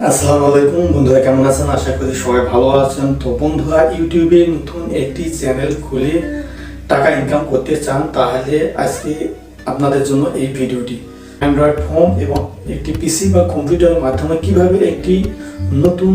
আসসালামু আলাইকুম বন্ধুরা, কেমন আছেন? আশা করি সবাই ভালো আছেন। তো বন্ধুরা, ইউটিউবে নতুন একটি চ্যানেল খুলে টাকা ইনকাম করতে চান, তাহলে আজকে আপনাদের জন্য এই ভিডিওটি। অ্যান্ড্রয়েড ফোন এবং একটি পিসি বা কম্পিউটারের মাধ্যমে কিভাবে একটি নতুন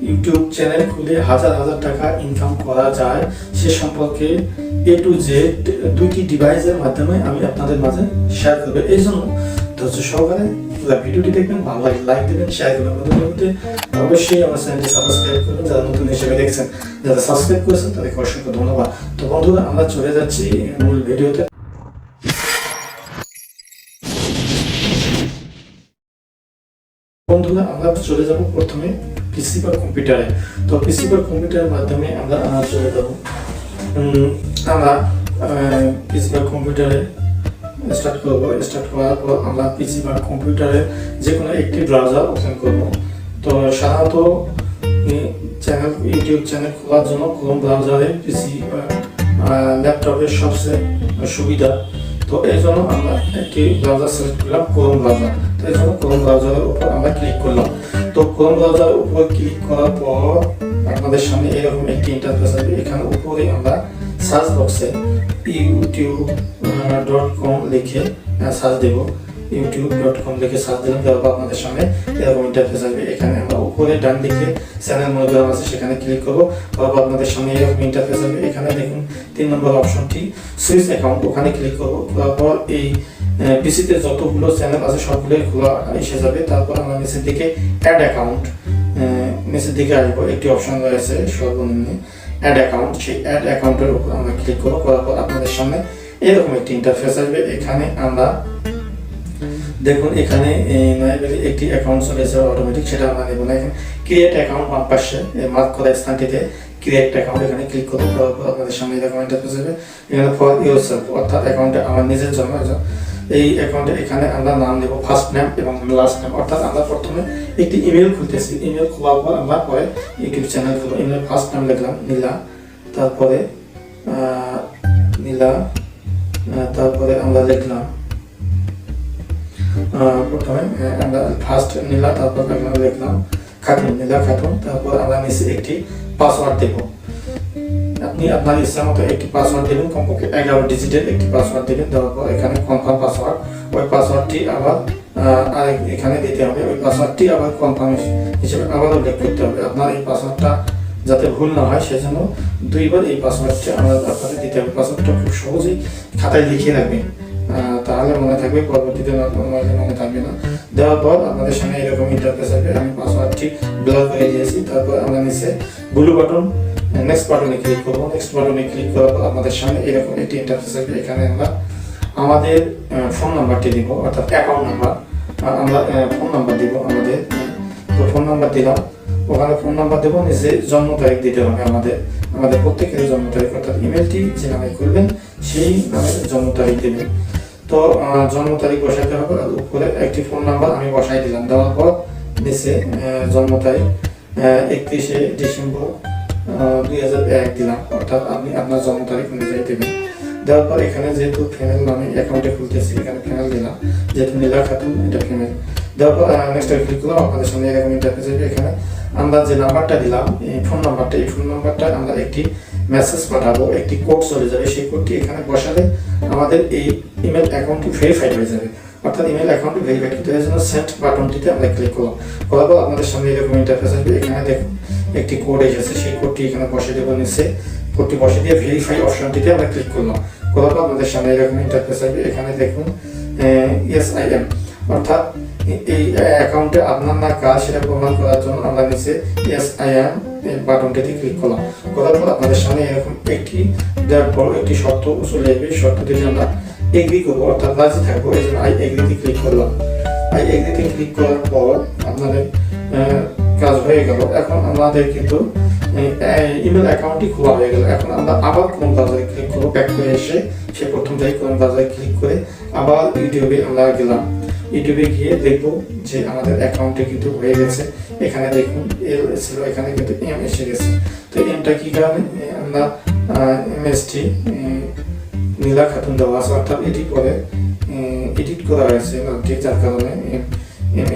ইউটিউব চ্যানেল খুলে হাজার হাজার টাকা ইনকাম করা যায় সে সম্পর্কে A to Z দুইটি ডিভাইসের মাধ্যমে আমি আপনাদের মাঝে শেয়ার করবো। এই জন্য ধৈর্য সহকারে ভিডিওটি দেখবেন, ভালো লাগে লাইক দেবেন, শেয়ার করবেন। বন্ধুদের অবশ্যই আমার চ্যানেলটি সাবস্ক্রাইব করবেন যারা নতুন হিসেবে দেখছেন। যারা সাবস্ক্রাইব করেছেন তাদেরকে অসংখ্য ধন্যবাদ। তো বন্ধুরা, আমরা চলে যাচ্ছি মূল ভিডিওতে। বন্ধুরা, আমরা চলে যাব প্রথমে পিসি বা কম্পিউটারে। তো পিসি বা কম্পিউটারের মাধ্যমে আমরা চলে যাব। আমরা পিসি বা কম্পিউটারে স্টার্ট করবো। স্টার্ট করার পর আমরা পিসি বা কম্পিউটারে যে কোনো একটি ব্রাউজার ওপেন করব। তো সাধারণত ইউটিউব চ্যানেল খোলার জন্য ক্রোম ব্রাউজারে পিসি বা ল্যাপটপের সবচেয়ে সুবিধা। তো এই জন্য আমরা একটি ব্রাউজার সিলেক্ট করলাম, ক্রোম ব্রাউজার। তো এই জন্য ক্রোম ব্রাউজারের উপর আমরা ক্লিক করলাম। তো ক্রোম ব্রাউজারের উপর ক্লিক করার পর আপনাদের সামনে এরকম একটি ইন্টারফেস আসবে। এখানে উপরে আমরা সার্চ বক্সে youtube.com লিখে সার্চ দেব। youtube.com লিখে সার্চ দিলাম, দেওয়ার পর আপনাদের সামনে এরকম ইন্টারফেস আসবে। এখানে আমরা উপরে ডান দিকে চ্যানেল মনিটর আছে, সেখানে ক্লিক করবো। তারপর আপনাদের সামনে এরকম ইন্টারফেস আসবে। এখানে দেখুন 3 নম্বর অপশনটি সুইচ অ্যাকাউন্ট, ওখানে ক্লিক করবো। তারপর এই পিসিতে যতগুলো চ্যানেল আছে সবগুলোই খোলা এসে যাবে। তারপর আমরা নিচের দিকে অ্যাড অ্যাকাউন্ট, নিচের দিকে আসবো। একটি অপশন রয়েছে সর্বনিম্ন অ্যাড অ্যাকাউন্ট, সেই অ্যাড অ্যাকাউন্টের উপর আমরা ক্লিক করবো। করার পর আপনাদের সামনে এরকম একটি ইন্টারফেস আসবে। এখানে আমরা দেখুন, এখানে একটি অ্যাকাউন্ট চলে এসেছে অটোমেটিক, সেটা আমরা নেব না। এখানে ক্রিয়েট অ্যাকাউন্ট বাম পাশে মার্ক করা স্থানটিতে ক্রিয়েট অ্যাকাউন্ট, এখানে ক্লিক করবো। করার পর আপনাদের সামনে এরকম ইন্টারফেস আসবে। এখানে ফর ইউরসেলফ, অর্থাৎ অ্যাকাউন্টে আমার নিজের জন্য। এই অ্যাকাউন্টে এখানে আমরা নাম দেবো ফার্স্ট নেম এবং লাস্ট নেম। অর্থাৎ আমরা প্রথমে একটি ইমেল খুলতেছি। ইমেল খোলার পর আমরা পরে ইউটিউব চ্যানেল খুলবো। ইমেল ফার্স্ট নাম লিখলাম নীলা, তারপরে নীলা, তারপরে আমরা লিখলাম প্রথমে আমরা ফার্স্ট নীলা, তারপর আমরা লিখলাম খাতুন, নীলা খাতুন। তারপর আমরা নিচে একটি পাসওয়ার্ড দেব। আপনি আপনার ইচ্ছা মতো একটি পাসওয়ার্ড দেবেন, কমপক্ষে 11 ডিজিটের একটি পাসওয়ার্ড দেবেন। দেওয়ার পর এখানে কনফার্ম পাসওয়ার্ড, ওই পাসওয়ার্ডটি আবার এখানে দিতে হবে। ওই পাসওয়ার্ডটি আবার কনফার্ম হিসেবে আবারও উল্লেখ করতে হবে। আপনার এই পাসওয়ার্ডটা যাতে ভুল না হয় সেজন্য 2 বার এই পাসওয়ার্ডটি আমরা আপনাকে দিতে হবে। পাসওয়ার্ডটা খুব সহজেই খাতায় লিখে রাখবেন, তাহলে মনে থাকবে, পরবর্তীতে মনে থাকবে না। দেওয়ার পর আপনাদের সামনে এরকম ইন্টারফেস আসবে। আমি পাসওয়ার্ডটি ব্লক করে দিয়েছি। তারপর আমরা নিচে ব্লু বাটন নেক্সট বাটনে ক্লিক করবো। নেক্সট বাটনে ক্লিক করার পর আপনাদের সামনে এরকম একটি ইন্টারফেস আসবে। এখানে আমরা আমাদের ফোন নাম্বারটি দিব, অর্থাৎ অ্যাকাউন্ট নাম্বার। আমরা ফোন নাম্বার দিব আমাদের। তো ফোন নাম্বার দিলাম, ওখানে ফোন নাম্বার দেবো। নিচে জন্ম তারিখ দিতে হবে আমাদের প্রত্যেকের জন্ম তারিখ, অর্থাৎ ইমেলটি যে নামে করবেন সেই নামের জন্ম তারিখ দেবেন। তো জন্ম তারিখ বসাতে হবে। উপরে একটি ফোন নাম্বার আমি বসাই দিলাম। দেওয়ার পর নিচে জন্ম তারিখ 31শে ডিসেম্বর 2001 দিলাম, অর্থাৎ আপনি আপনার জন্ম তারিখ অনুযায়ী দেবেন। দেওয়ার পর এখানে যেহেতু ফিমেল নামে অ্যাকাউন্টে খুলতেছি, এখানে ফিমেল দিলাম, যেহেতু নীলা খাতুন এটা ফিমেল। দেওয়ার পর নেক্সট ক্লিক করলাম। আপনাদের সামনে এরকম ইন্টারফেস আসবে। এখানে আমরা যে নাম্বারটা দিলাম, এই ফোন নাম্বারটা আমরা একটি মেসেজ পাঠাবো, একটি কোড চলে যাবে। সেই কোডটি এখানে বসালে আমাদের এই ইমেল অ্যাকাউন্টটি ভেরিফাইড হয়ে যাবে। অর্থাৎ ইমেল অ্যাকাউন্টটি ভেরিফাইড করতে এর জন্য সেন্ড বাটনটিতে আমরা ক্লিক করলাম। করার পর আপনাদের সামনে এরকম ইন্টারফেস আসবে। এখানে দেখুন একটি কোড এসেছে, সেই কোডটি এখানে বসিয়ে দেবো। নিচে কোডটি বসিয়ে দিয়ে ভেরিফাই অপশনটিতে আমরা ক্লিক করলাম। করার পর আপনাদের সামনে এরকম ইন্টারফেস আসবে। এখানে দেখুন ইয়েস আই এম, অর্থাৎ এই অ্যাকাউন্টে আপনার না কাজ সেটা প্রমাণ করার জন্য আমরা নিচে ইয়েস আই এম বাটনটিতে ক্লিক করলাম। করার পর আপনাদের সামনে এরকম একটি দেওয়ার পর একটি শর্ত চলে যাবে। শর্তটিতে আমরা এগ্রি করবো, অর্থাৎ রাজি থাকবো। এই জন্য আই এগ্রিতে ক্লিক করলাম। আই এগ্রিতে ক্লিক করার পর আপনাদের কাজ হয়ে গেল। এখন আমাদের কিন্তু ইমেল অ্যাকাউন্টটি খোলা হয়ে গেল। এখন আমরা আবার কোন ব্রাউজারে ক্লিক করবো, ব্যাক করে এসে সে প্রথম থেকে কোন ব্রাউজারে ক্লিক করে আবার ইউটিউবে আমরা গেলাম। ইউটিউবে গিয়ে দেখবো যে আমাদের অ্যাকাউন্টে কিন্তু হয়ে গেছে। এখানে দেখুন এল ছিল, এখানে কিন্তু এম এসে গেছে। তো এমটা কি কারণে আমরা এমএসটি নীলা খাতুন দেওয়া আছে, অর্থাৎ এটি পরে এডিট করা হয়েছে, যার কারণে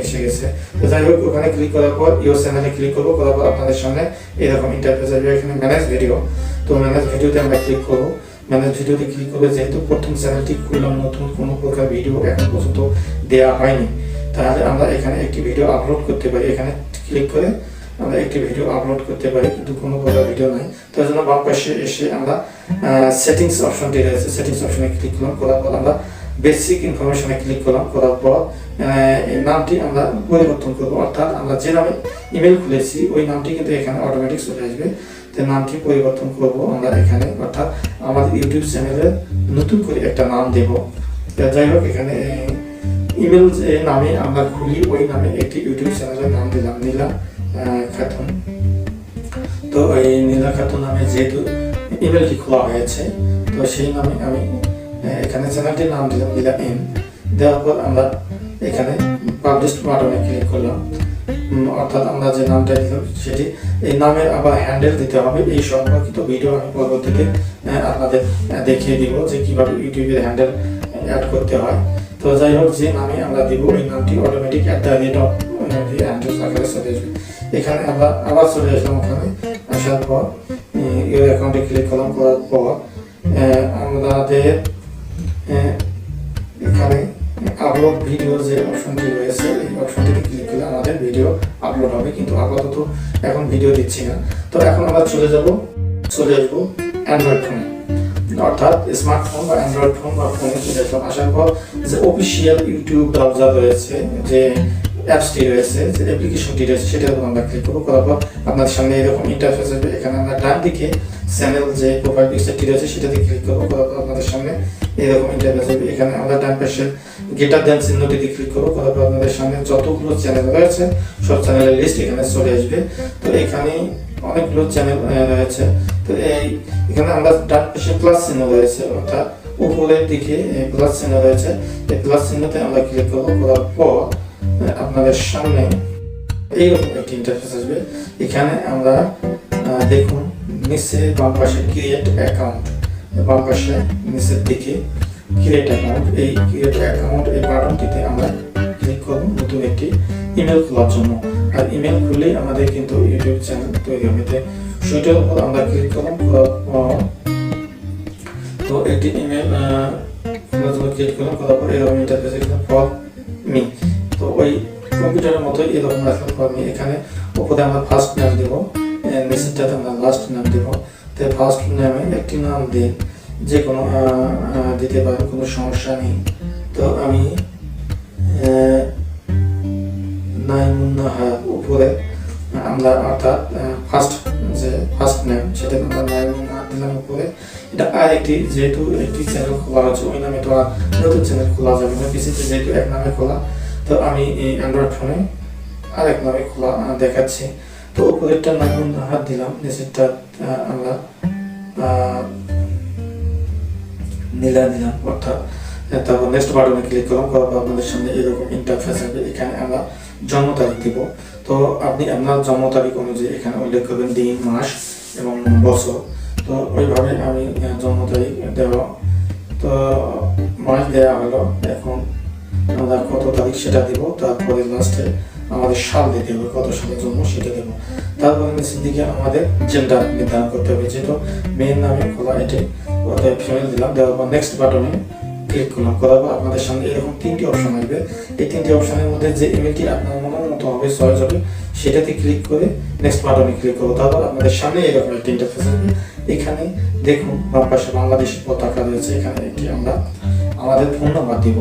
এসে গেছে। তো যাই হোক, ওখানে ক্লিক করার পর ইউর চ্যানেলে ক্লিক করবো, করার পর আপনাদের সামনে এরকম ইন্টারফেস আসবে। এখানে ম্যানেজ ভিডিও, তো ম্যানেজ ভিডিওতে আমরা ক্লিক করবো। ম্যানেজ ভিডিওতে ক্লিক করবে, যেহেতু প্রথম চ্যানেলটি খুললাম, নতুন কোনো প্রকার ভিডিও এখন পর্যন্ত দেওয়া হয়নি, তাহলে আমরা এখানে একটি ভিডিও আপলোড করতে পারি। এখানে ক্লিক করে আমরা একটি ভিডিও আপলোড করতে পারি, কিন্তু কোনো প্রকার ভিডিও নাই। তার জন্য বাম পাশে এসে আমরা সেটিংস অপশনটি রয়েছে, সেটিংস অপশনে ক্লিক করলাম, করার পর আমরা বেসিক ইনফরমেশনে ক্লিক করলাম, করার পর এই নামটি আমরা পরিবর্তন করবো, অর্থাৎ আমরা যে নামে ইমেল খুলেছি ওই নামটি কিন্তু এখানে অটোমেটিক চলে আসবে। তো নামটি পরিবর্তন করবো আমরা এখানে, অর্থাৎ আমাদের ইউটিউব চ্যানেলে নতুন করে একটা নাম দেব। যাই হোক, এখানে ইমেল যে নামে আমরা খুলি ওই নামে একটি ইউটিউব চ্যানেলের নাম দিলাম, নীলা খাতুন। তো এই নীলা খাতুন নামে যেহেতু ইমেলটি খোলা হয়েছে, তো সেই নামে আমি এখানে চ্যানেলটির নাম দিলাম নীলা এম। দেওয়ার পর আমরা এখানে পাবলিশ বাটনে ক্লিক করলাম, অর্থাৎ আমরা যে নামটা দিলাম সেটি, এই নামের আবার হ্যান্ডেল দিতে হবে। এই সম্পর্কিত ভিডিও আমি পরবর্তীতে আপনাদের দেখিয়ে দিব যে কিভাবে ইউটিউবের হ্যান্ডেল অ্যাড করতে হয়। তো যাই হোক, যে নামে আমরা দিব ওই নামটি অটোমেটিক হ্যান্ডেল আকারে চলে আসবে। এখানে আমরা আবার চলে আসলাম, ওখানে আসার পর ইউর অ্যাকাউন্টে ক্লিক করলাম, করার পর আমাদের এখানে আপলোড ভিডিও যে অপশনটি রয়েছে এই অপশনটিতে ক্লিক করলে আমাদের ভিডিও আপলোড হবে, কিন্তু আপাতত এখন ভিডিও দিচ্ছি না। তো এখন আমরা চলে আসবো অ্যান্ড্রয়েড ফোনে, অর্থাৎ স্মার্টফোন বা অ্যান্ড্রয়েড ফোন বা ফোনে চলে আসলাম। আসার পর যে অফিসিয়াল ইউটিউব ব্রাউজার রয়েছে, যে অ্যাপসটি রয়েছে, যে অ্যাপ্লিকেশনটি রয়েছে, সেটার উপর আমরা ক্লিক করবো। করার পর আপনার সামনে এরকম ইন্টারফেস আসবে। এখানে আমরা ডান দিকে চ্যানেল যে প্রোফাইল পিকচারটি রয়েছে সেটাতে ক্লিক করবো, করার পর আপনাদের সামনে এরকম ইন্টারফেস আসবে। এখানে আমরা ডান পাশে গেটার দেন চিহ্নটিতে ক্লিক করবো, করার পর আপনাদের সামনে যতগুলো চ্যানেল রয়েছে সব চ্যানেলের লিস্ট এখানে চলে আসবে। তো এখানে অনেকগুলো চ্যানেল রয়েছে। তো এখানে আমরা ডান পাশে প্লাস চিহ্ন রয়েছে, অর্থাৎ উপরের দিকে প্লাস চিহ্ন রয়েছে, এই প্লাস চিহ্নতে আমরা ক্লিক করবো। করার পর আপনাদের সামনে এইরকম একটি ইন্টারফেস আসবে। এখানে আমরা দেখুন নিচে বাম পাশে ক্রিয়েট অ্যাকাউন্ট, বাম পাশে নিচের দিকে ক্রিয়েট অ্যাকাউন্ট, এই ক্রিয়েট অ্যাকাউন্ট এই বাটনটিতে আমরা ক্লিক করব নতুন একটি ইমেল খোলার জন্য। আর ইমেল খুললেই আমাদের কিন্তু ইউটিউব চ্যানেল তৈরি হবে। সেটার উপর আমরা ক্লিক করলাম, তো একটি ইমেল খোলার জন্য ক্লিক করলাম, করার পর এরকম ইন্টারফেস এখানে ফর মি। তো ওই কম্পিউটারের মতো এরকম আসলে ফর মি। এখানে উপরে আমরা ফার্স্ট নাম দেব, নিচেরটাতে আমরা লাস্ট নাম দেব। তো ফার্স্ট নামে একটি নাম দিন, যে কোনো দিতে পারেন, কোনো সমস্যা নেই। তো আমি নাইমুন্নাহার উপরে আমরা, অর্থাৎ ফার্স্ট নেম সেটা আমরা নাইমুন্নাহার দিলাম উপরে। এটা আর একটি, যেহেতু একটি চ্যানেল খোলা হচ্ছে ওই নামে তো আর নতুন চ্যানেল খোলা যাবে না, পিসিতে যেহেতু এক নামে খোলা। তো আমি অ্যান্ড্রয়েড ফোনে আরেক নামে খোলা দেখাচ্ছি। তো উপরেরটা নাইমুন্নাহার দিলাম, নিচেরটা আমরা নীলা দিলাম, অর্থাৎ তারপর নেক্সট বাটনে ক্লিক করলাম, করার পর আপনাদের সামনে এরকম ইন্টারফেস আসবে। এখানে আমরা জন্ম তারিখ দিব। তো আপনি আপনার জন্ম তারিখ অনুযায়ী এখানে উল্লেখ করবেন দিন, মাস এবং বছর। তো ওইভাবে আমি জন্ম তারিখ দেওয়া, তো মাস দেওয়া হলো। এখন আমরা কত তারিখ সেটা দেব, তারপরে লাস্টে আমাদের সাল দিতে হবে, কত সালে জন্ম সেটা দেবো। তারপরে নিচের দিকে আমাদের জেন্ডার নির্ধারণ করতে হবে, যেহেতু মেয়ের নামে খোলা এটি, অর্থাৎ ফিমেল দিলাম। দেওয়ার পর নেক্সট বাটনে ক্লিক করলাম, করার পর আপনাদের সামনে এরকম তিনটি অপশন আসবে। এই তিনটি অপশনের মধ্যে যে ইমেলটি আপনার মনের মতো হবে, চয়েস হবে, সেটাতে ক্লিক করে নেক্সট বাটনে ক্লিক করবো। তারপর আপনাদের সামনে এরকম একটি ইন্টারফেস আসবে। এখানে দেখুন বাম পাশে বাংলাদেশের পতাকা রয়েছে। এখানে একটি আমরা আমাদের ফোন নাম্বার দিব,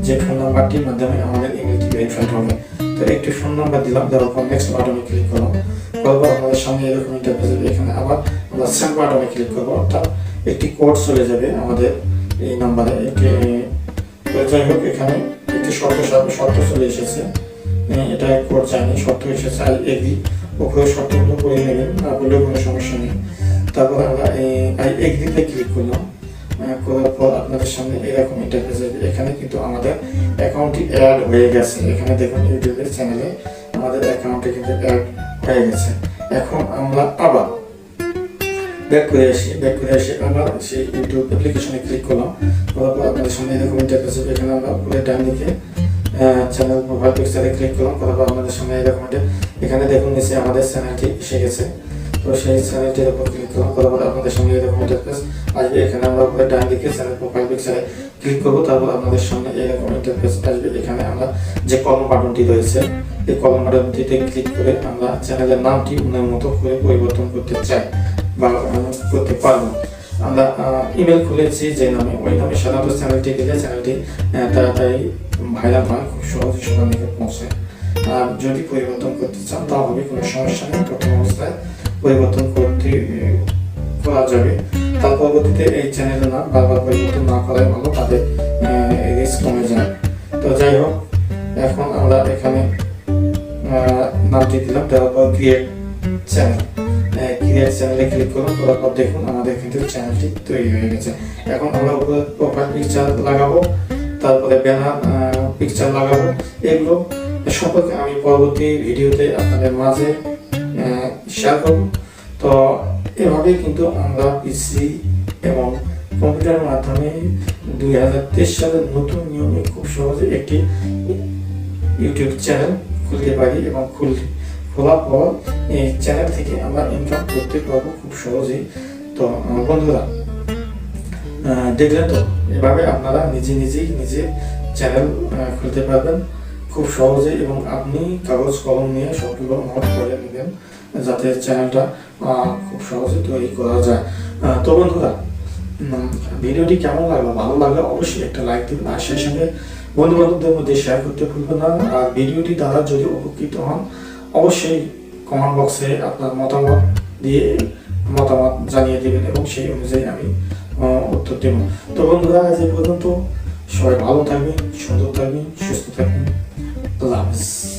যে ফোন নাম্বারটির মাধ্যমে আমাদের ইমেলটি ভেরিফাইড হবে। তো একটি ফোন নাম্বার দিলাম, দেওয়ার পর নেক্সট বাটনে ক্লিক করলাম, করার পর আমাদের সামনে এরকম ইন্টারফেস আসবে। এখানে আবার আমরা সেন্ড বাটনে ক্লিক করবো, অর্থাৎ একটি কোড চলে যাবে আমাদের এই নাম্বারে। যাই হোক, এখানে একটি শর্ত চলে এসেছে, এটা কোড চাইনি, শর্ত এসেছে আই এগ্রি। উপরে শর্তগুলো করে নেবেন, না বললেও কোনো সমস্যা নেই। তারপর আমরা আই এগ্রিতে ক্লিক করলাম, করার পর আপনাদের সামনে এরকম ইন্টারফেস আসবে। এখানে কিন্তু আমাদের অ্যাকাউন্টটি অ্যাড হয়ে গেছে। এখানে দেখুন ইউটিউবের চ্যানেলে আমাদের অ্যাকাউন্টে কিন্তু অ্যাড হয়ে গেছে। এখন আমরা আবার ব্যাক করে আসি আবার সেই ইউটিউব অ্যাপ্লিকেশনে ক্লিক করলাম, করার পর আপনাদের সামনে এরকম ইন্টারফেস হবে। এখানে আমরা উপরে ডান দিকে চ্যানেল প্রোফাইল পিকচারে ক্লিক করলাম, করার পর আপনাদের সামনে এরকম একটা এখানে দেখুন নিচে আমাদের চ্যানেলটি এসে গেছে। তো সেই চ্যানেলটির উপর ক্লিক করলাম, করার পর আপনাদের সামনে এরকম ইন্টারফেস আসবে। এখানে আমরা উপরে ডান দিকে চ্যানেল প্রোফাইল পিকচারে ক্লিক করবো, তারপর আপনাদের সামনে এরকম ইন্টারফেস আসবে। এখানে আমরা যে কলম বাটনটি রয়েছে এই কলম বাটনটিতে ক্লিক করে আমরা চ্যানেলের নামটি মনের মতো করে পরিবর্তন করতে চাই বা করতে পারবো। আমরা ইমেল খুলেছি যে নামে, ওই নামে সাধারণত চ্যানেলটি দিলে চ্যানেলটি তাড়াতাড়ি ভাইরাল হয়, খুব সহজে সবার নিকট পৌঁছায়। আর যদি পরিবর্তন করতে চান তাহলে কোনো সমস্যা নেই, প্রথম অবস্থায় পরিবর্তন করা যাবে। তার পরবর্তীতে এই চ্যানেলের নাম বারবার পরিবর্তন না করাই ভালো, তাদের রিস্ক কমে যায়। তো যাই হোক, এখন আমরা এখানে নামটি দিলাম, দেওয়ার পর ক্রিয়েট চ্যানেল, ক্রিয়েট চ্যানেলে ক্লিক করুন, করার পর দেখুন আমাদের কিন্তু চ্যানেলটি তৈরি হয়ে গেছে। এখন আমরা উপরে প্রোফাইল পিকচার লাগাবো, তারপরে ব্যানার পিকচার লাগাবো। এগুলো সম্পর্কে আমি পরবর্তী ভিডিওতে আপনাদের মাঝে শেয়ার করব। তো এভাবে কিন্তু আমরা পিসি এবং কম্পিউটারের মাধ্যমে 2023 সালের নতুন নিয়মে খুব সহজে একটি ইউটিউব চ্যানেল খুলতে পারি এবং খোলার পর এই চ্যানেল থেকে আমরা ইনকাম করতে পারবো খুব সহজেই। তো বন্ধুরা দেখলেন তো, এভাবে আপনারা নিজে চ্যানেল খুলতে পারবেন খুব সহজে, এবং আপনি কাগজ কলম নিয়ে সবগুলো নোট করে নেবেন যাতে চ্যানেলটা খুব সহজে তৈরি করা যায়। তো বন্ধুরা, ভিডিওটি কেমন লাগলো? ভালো লাগলে অবশ্যই একটা লাইক দিবেন, আর সেই সঙ্গে বন্ধু বান্ধবদের মধ্যে শেয়ার করতে ভুলবেন না। আর ভিডিওটি দ্বারা যদি উপকৃত হন অবশ্যই কমেন্ট বক্সে আপনার মতামত জানিয়ে দেবেন এবং সেই অনুযায়ী আমি উত্তর দেব। তো বন্ধুরা, আজ এই পর্যন্ত। সবাই ভালো থাকবেন, সুন্দর থাকবেন, সুস্থ থাকবেন। আল্লাহ হাফেজ।